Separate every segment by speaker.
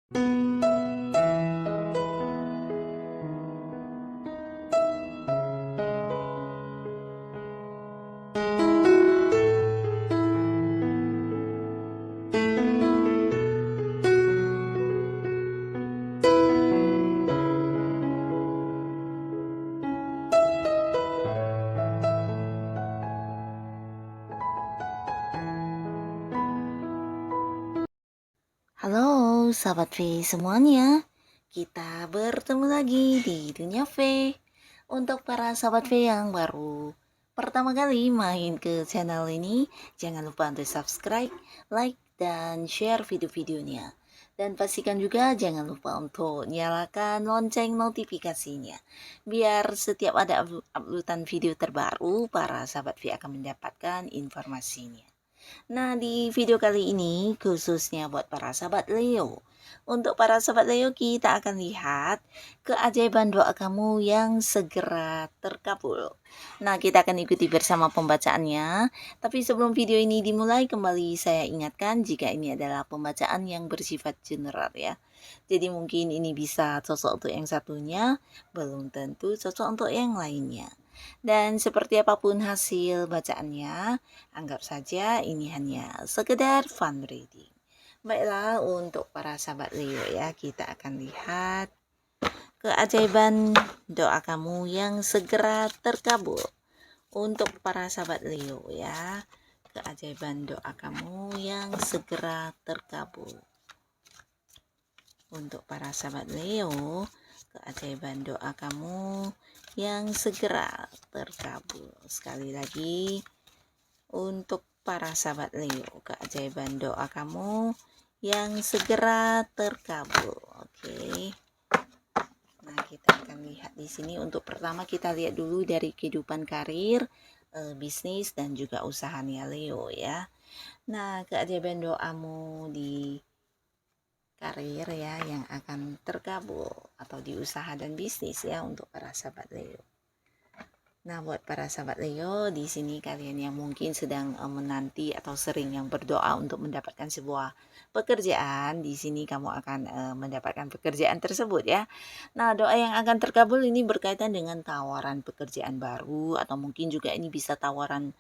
Speaker 1: Halo sahabat V semuanya, kita bertemu lagi di Dunia V. Untuk para sahabat V yang baru pertama kali main ke channel ini, jangan lupa untuk subscribe, like, dan share video-videonya. Dan pastikan juga jangan lupa untuk nyalakan lonceng notifikasinya, biar setiap ada uploadan video terbaru, para sahabat V akan mendapatkan informasinya. Nah, di video kali ini khususnya buat para sahabat Leo. Untuk para sahabat Leo, kita akan lihat keajaiban doa kamu yang segera terkabul. Nah, kita akan ikuti bersama pembacaannya. Tapi sebelum video ini dimulai, kembali saya ingatkan jika ini adalah pembacaan yang bersifat general ya. Jadi mungkin ini bisa cocok untuk yang satunya, belum tentu cocok untuk yang lainnya. Dan seperti apapun hasil bacaannya, anggap saja ini hanya sekedar fun reading. Baiklah, untuk para sahabat Leo ya, kita akan lihat keajaiban doa kamu yang segera terkabul. Untuk para sahabat Leo ya, keajaiban doa kamu yang segera terkabul. Untuk para sahabat Leo, keajaiban doa kamu yang segera terkabul. Sekali lagi, untuk para sahabat Leo, keajaiban doa kamu yang segera terkabul. Oke. Nah, kita akan lihat di sini. Untuk pertama kita lihat dulu dari kehidupan karir, bisnis dan juga usahanya Leo ya. Nah, keajaiban doamu di karir ya yang akan terkabul atau di usaha dan bisnis ya untuk para sahabat Leo. Nah, buat para sahabat Leo, di sini kalian yang mungkin sedang menanti atau sering yang berdoa untuk mendapatkan sebuah pekerjaan, di sini kamu akan mendapatkan pekerjaan tersebut ya. Nah, doa yang akan terkabul ini berkaitan dengan tawaran pekerjaan baru atau mungkin juga ini bisa tawaran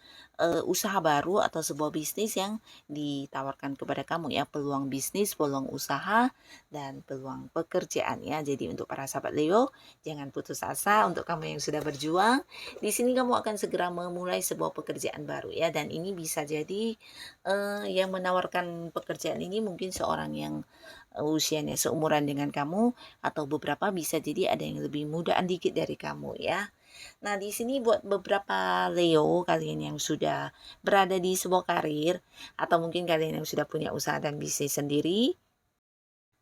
Speaker 1: usaha baru atau sebuah bisnis yang ditawarkan kepada kamu ya, peluang bisnis, peluang usaha dan peluang pekerjaan ya. Jadi untuk para sahabat Leo, jangan putus asa. Untuk kamu yang sudah berjuang, di sini kamu akan segera memulai sebuah pekerjaan baru ya, dan ini bisa jadi yang menawarkan pekerjaan ini mungkin seorang yang usianya seumuran dengan kamu atau beberapa bisa jadi ada yang lebih mudaan dikit dari kamu ya. Nah, di sini buat beberapa Leo, kalian yang sudah berada di sebuah karir atau mungkin kalian yang sudah punya usaha dan bisnis sendiri,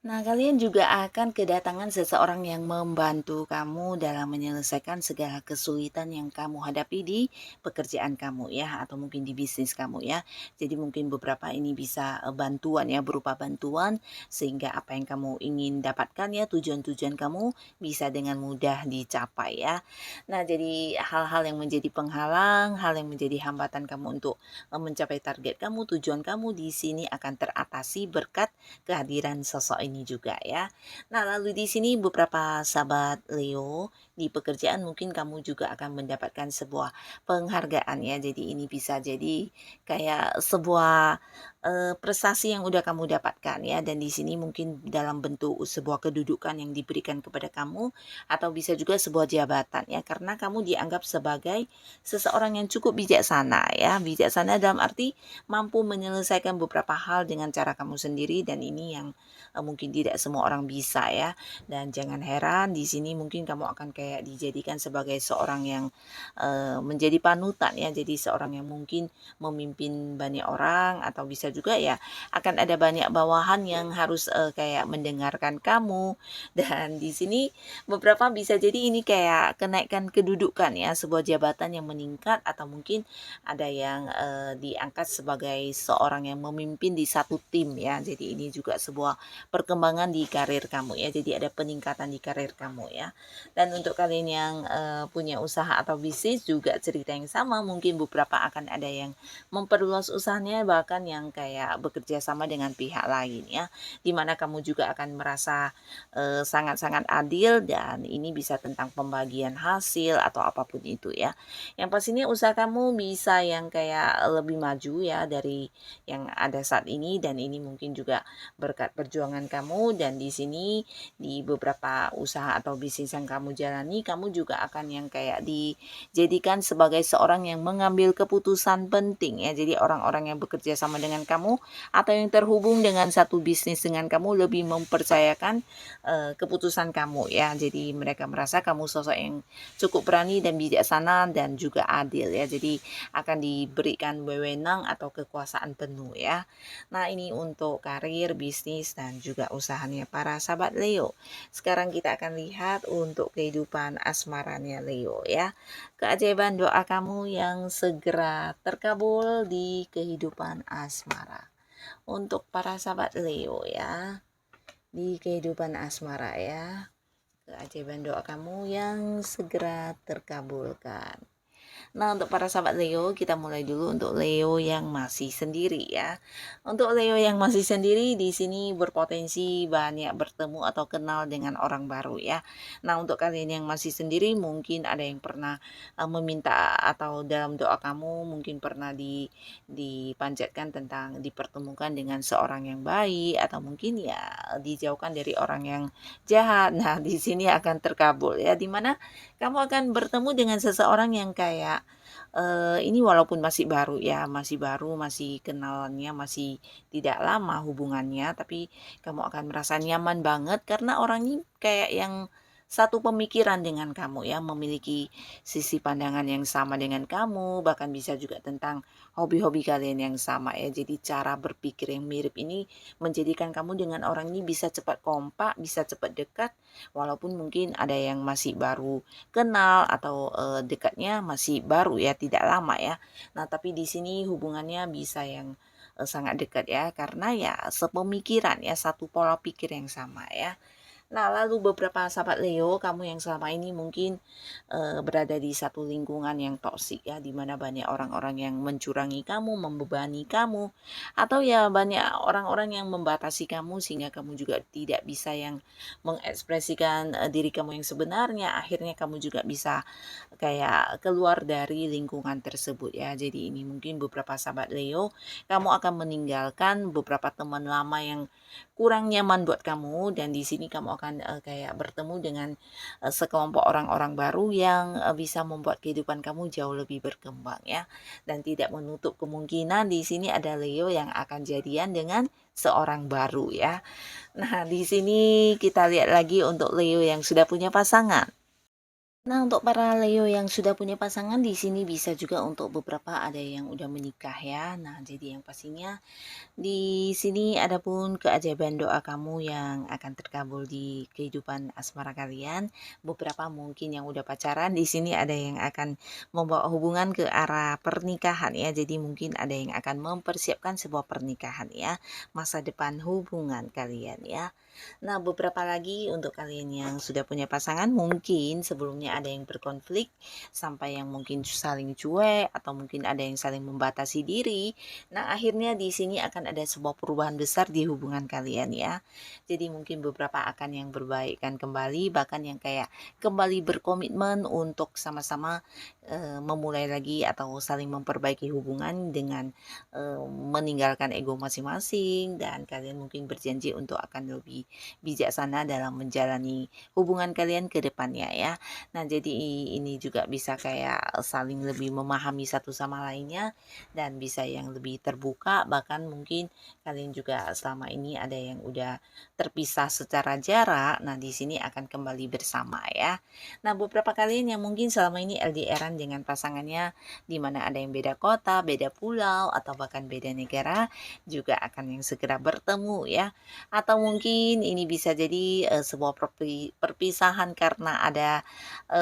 Speaker 1: nah, kalian juga akan kedatangan seseorang yang membantu kamu dalam menyelesaikan segala kesulitan yang kamu hadapi di pekerjaan kamu ya, atau mungkin di bisnis kamu ya. Jadi mungkin beberapa ini bisa bantuan ya, berupa bantuan sehingga apa yang kamu ingin dapatkan ya, tujuan-tujuan kamu bisa dengan mudah dicapai ya. Nah, jadi hal-hal yang menjadi penghalang, hal yang menjadi hambatan kamu untuk mencapai target kamu, tujuan kamu di sini akan teratasi berkat kehadiran sosok ini juga ya. Nah, lalu di sini beberapa sahabat Leo, di pekerjaan mungkin kamu juga akan mendapatkan sebuah penghargaan ya. Jadi ini bisa jadi kayak sebuah prestasi yang udah kamu dapatkan ya, dan di sini mungkin dalam bentuk sebuah kedudukan yang diberikan kepada kamu atau bisa juga sebuah jabatan ya, karena kamu dianggap sebagai seseorang yang cukup bijaksana ya. Bijaksana dalam arti mampu menyelesaikan beberapa hal dengan cara kamu sendiri, dan ini yang mungkin tidak semua orang bisa ya. Dan jangan heran di sini mungkin kamu akan kayak dijadikan sebagai seorang yang menjadi panutan ya. Jadi seorang yang mungkin memimpin banyak orang, atau bisa juga ya akan ada banyak bawahan yang harus kayak mendengarkan kamu. Dan di sini beberapa bisa jadi ini kayak kenaikan kedudukan ya, sebuah jabatan yang meningkat, atau mungkin ada yang diangkat sebagai seorang yang memimpin di satu tim ya. Jadi ini juga sebuah perkembangan di karir kamu ya. Jadi ada peningkatan di karir kamu ya. Dan untuk kalian yang punya usaha atau bisnis juga cerita yang sama, mungkin beberapa akan ada yang memperluas usahanya, bahkan yang kayak kayak bekerja sama dengan pihak lain ya, dimana kamu juga akan merasa sangat-sangat adil, dan ini bisa tentang pembagian hasil atau apapun itu ya. Yang pastinya usaha kamu bisa yang kayak lebih maju ya dari yang ada saat ini, dan ini mungkin juga berkat perjuangan kamu. Dan di sini di beberapa usaha atau bisnis yang kamu jalani, kamu juga akan yang kayak dijadikan sebagai seorang yang mengambil keputusan penting ya. Jadi orang-orang yang bekerja sama dengan kamu atau yang terhubung dengan satu bisnis dengan kamu lebih mempercayakan keputusan kamu ya. Jadi mereka merasa kamu sosok yang cukup berani dan bijaksana dan juga adil ya. Jadi akan diberikan wewenang atau kekuasaan penuh ya. Nah, ini untuk karir, bisnis, dan juga usahanya para sahabat Leo. Sekarang kita akan lihat untuk kehidupan asmaranya Leo ya. Keajaiban doa kamu yang segera terkabul di kehidupan asmara. Untuk para sahabat Leo ya, di kehidupan asmara ya, keajaiban doa kamu yang segera terkabulkan. Nah, untuk para sahabat Leo, kita mulai dulu untuk Leo yang masih sendiri ya. Untuk Leo yang masih sendiri, di sini berpotensi banyak bertemu atau kenal dengan orang baru ya. Nah, untuk kalian yang masih sendiri, mungkin ada yang pernah meminta atau dalam doa kamu mungkin pernah dipanjatkan tentang dipertemukan dengan seorang yang baik, atau mungkin ya dijauhkan dari orang yang jahat. Nah, di sini akan terkabul ya, dimana kamu akan bertemu dengan seseorang yang kayak ini walaupun masih baru ya, masih baru, masih kenalannya masih tidak lama hubungannya, tapi kamu akan merasa nyaman banget karena orang ini kayak yang satu pemikiran dengan kamu ya, memiliki sisi pandangan yang sama dengan kamu, bahkan bisa juga tentang hobi-hobi kalian yang sama ya. Jadi cara berpikir yang mirip ini menjadikan kamu dengan orang ini bisa cepat kompak, bisa cepat dekat, walaupun mungkin ada yang masih baru kenal atau dekatnya masih baru ya, tidak lama ya. Nah, tapi di sini hubungannya bisa yang sangat dekat ya, karena ya sepemikiran ya, satu pola pikir yang sama ya. Nah, lalu beberapa sahabat Leo, kamu yang selama ini mungkin berada di satu lingkungan yang toksik ya, dimana banyak orang-orang yang mencurangi kamu, membebani kamu, atau ya banyak orang-orang yang membatasi kamu sehingga kamu juga tidak bisa yang mengekspresikan diri kamu yang sebenarnya. Akhirnya kamu juga bisa kayak keluar dari lingkungan tersebut ya. Jadi ini mungkin beberapa sahabat Leo, kamu akan meninggalkan beberapa teman lama yang kurang nyaman buat kamu, dan di sini kamu akan kayak bertemu dengan sekelompok orang-orang baru yang bisa membuat kehidupan kamu jauh lebih berkembang ya. Dan tidak menutup kemungkinan di sini ada Leo yang akan jadian dengan seorang baru ya. Nah, di sini kita lihat lagi untuk Leo yang sudah punya pasangan. Nah, untuk para Leo yang sudah punya pasangan, di sini bisa juga untuk beberapa ada yang udah menikah ya. Nah, jadi yang pastinya di sini ada pun keajaiban doa kamu yang akan terkabul di kehidupan asmara kalian. Beberapa mungkin yang udah pacaran, di sini ada yang akan membawa hubungan ke arah pernikahan ya. Jadi mungkin ada yang akan mempersiapkan sebuah pernikahan ya, masa depan hubungan kalian ya. Nah, beberapa lagi untuk kalian yang sudah punya pasangan, mungkin sebelumnya ada yang berkonflik sampai yang mungkin saling cuek, atau mungkin ada yang saling membatasi diri. Nah, akhirnya di sini akan ada sebuah perubahan besar di hubungan kalian ya. Jadi mungkin beberapa akan yang berbaikan kembali, bahkan yang kayak kembali berkomitmen untuk sama-sama memulai lagi atau saling memperbaiki hubungan dengan meninggalkan ego masing-masing, dan kalian mungkin berjanji untuk akan lebih bijaksana dalam menjalani hubungan kalian ke depannya ya. Nah, jadi ini juga bisa kayak saling lebih memahami satu sama lainnya, dan bisa yang lebih terbuka, bahkan mungkin kalian juga selama ini ada yang udah terpisah secara jarak. Nah, di sini akan kembali bersama ya. Nah, beberapa kalian yang mungkin selama ini LDRan dengan pasangannya, di mana ada yang beda kota, beda pulau, atau bahkan beda negara, juga akan yang segera bertemu ya. Atau mungkin ini bisa jadi sebuah perpisahan karena ada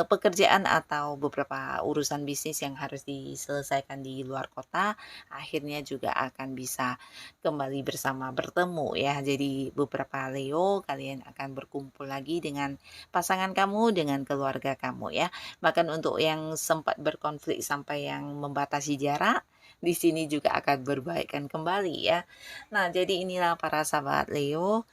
Speaker 1: pekerjaan atau beberapa urusan bisnis yang harus diselesaikan di luar kota, akhirnya juga akan bisa kembali bersama, bertemu ya. Jadi beberapa Leo, kalian akan berkumpul lagi dengan pasangan kamu, dengan keluarga kamu ya. Bahkan untuk yang sempat berkonflik sampai yang membatasi jarak, di sini juga akan berbaikan kembali ya. Nah, jadi inilah para sahabat Leo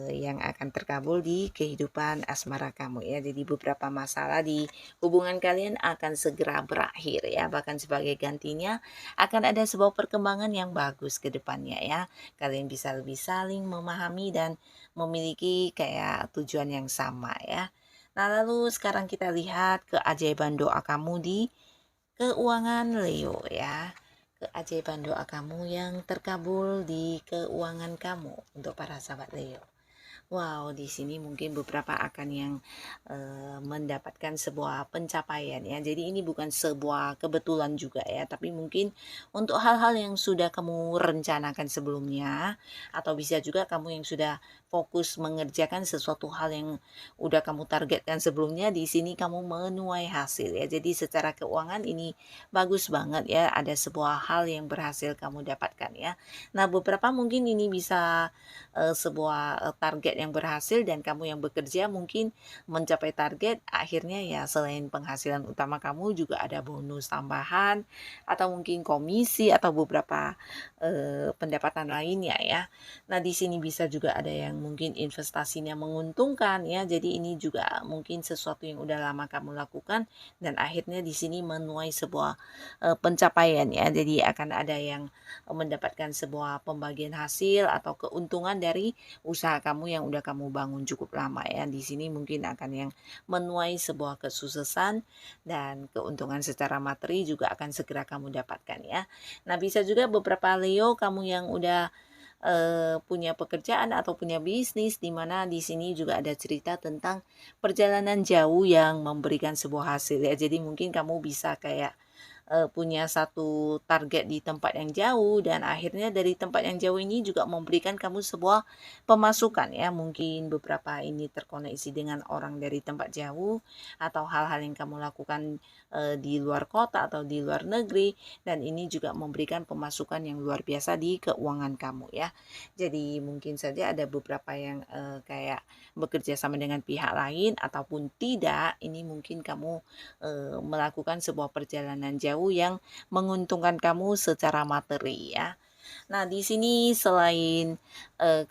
Speaker 1: yang akan terkabul di kehidupan asmara kamu ya. Jadi beberapa masalah di hubungan kalian akan segera berakhir ya. Bahkan sebagai gantinya akan ada sebuah perkembangan yang bagus ke depannya ya. Kalian bisa lebih saling memahami dan memiliki kayak tujuan yang sama ya. Nah, lalu sekarang kita lihat keajaiban doa kamu di keuangan Leo ya. Keajaiban doa kamu yang terkabul di keuangan kamu untuk para sahabat Leo. Wow, di sini mungkin beberapa akan yang mendapatkan sebuah pencapaian ya. Jadi ini bukan sebuah kebetulan juga ya, tapi mungkin untuk hal-hal yang sudah kamu rencanakan sebelumnya, atau bisa juga kamu yang sudah fokus mengerjakan sesuatu hal yang udah kamu targetkan sebelumnya, di sini kamu menuai hasil ya. Jadi secara keuangan ini bagus banget ya, ada sebuah hal yang berhasil kamu dapatkan ya. Nah, beberapa mungkin ini bisa sebuah target yang berhasil, dan kamu yang bekerja mungkin mencapai target, akhirnya ya selain penghasilan utama kamu juga ada bonus tambahan atau mungkin komisi atau beberapa pendapatan lainnya ya. Nah, di sini bisa juga ada yang mungkin investasinya menguntungkan ya. Jadi ini juga mungkin sesuatu yang udah lama kamu lakukan dan akhirnya di sini menuai sebuah pencapaian ya. Jadi akan ada yang mendapatkan sebuah pembagian hasil atau keuntungan dari usaha kamu yang udah kamu bangun cukup lama ya. Di sini mungkin akan yang menuai sebuah kesuksesan dan keuntungan secara materi juga akan segera kamu dapatkan ya. Nah, bisa juga beberapa Leo kamu yang udah punya pekerjaan atau punya bisnis, di mana di sini juga ada cerita tentang perjalanan jauh yang memberikan sebuah hasil ya. Jadi mungkin kamu bisa kayak punya satu target di tempat yang jauh, dan akhirnya dari tempat yang jauh ini juga memberikan kamu sebuah pemasukan ya. Mungkin beberapa ini terkoneksi dengan orang dari tempat jauh atau hal-hal yang kamu lakukan di luar kota atau di luar negeri, dan ini juga memberikan pemasukan yang luar biasa di keuangan kamu ya. Jadi mungkin saja ada beberapa yang kayak bekerja sama dengan pihak lain ataupun tidak, ini mungkin kamu melakukan sebuah perjalanan jauh yang menguntungkan kamu secara materi ya. Nah, di sini selain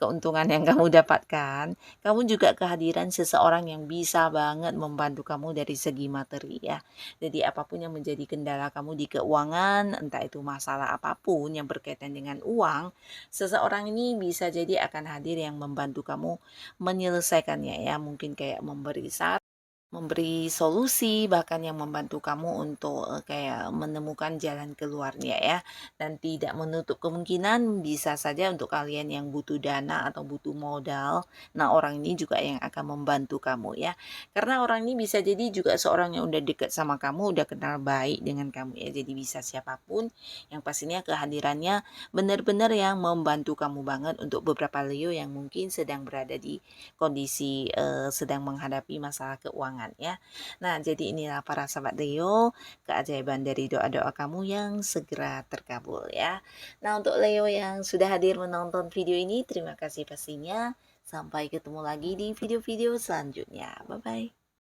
Speaker 1: keuntungan yang kamu dapatkan, kamu juga kehadiran seseorang yang bisa banget membantu kamu dari segi materi ya. Jadi apapun yang menjadi kendala kamu di keuangan, entah itu masalah apapun yang berkaitan dengan uang, seseorang ini bisa jadi akan hadir yang membantu kamu menyelesaikannya ya. Mungkin kayak memberi solusi, bahkan yang membantu kamu untuk kayak menemukan jalan keluarnya ya. Dan tidak menutup kemungkinan bisa saja untuk kalian yang butuh dana atau butuh modal, nah orang ini juga yang akan membantu kamu ya. Karena orang ini bisa jadi juga seorang yang udah deket sama kamu, udah kenal baik dengan kamu ya. Jadi bisa siapapun, yang pastinya kehadirannya benar-benar yang membantu kamu banget untuk beberapa Leo yang mungkin sedang berada di kondisi sedang menghadapi masalah keuangan ya. Nah, jadi inilah para sahabat Leo, keajaiban dari doa-doa kamu yang segera terkabul ya. Nah, untuk Leo yang sudah hadir menonton video ini, terima kasih pastinya. Sampai ketemu lagi di video-video selanjutnya. Bye-bye.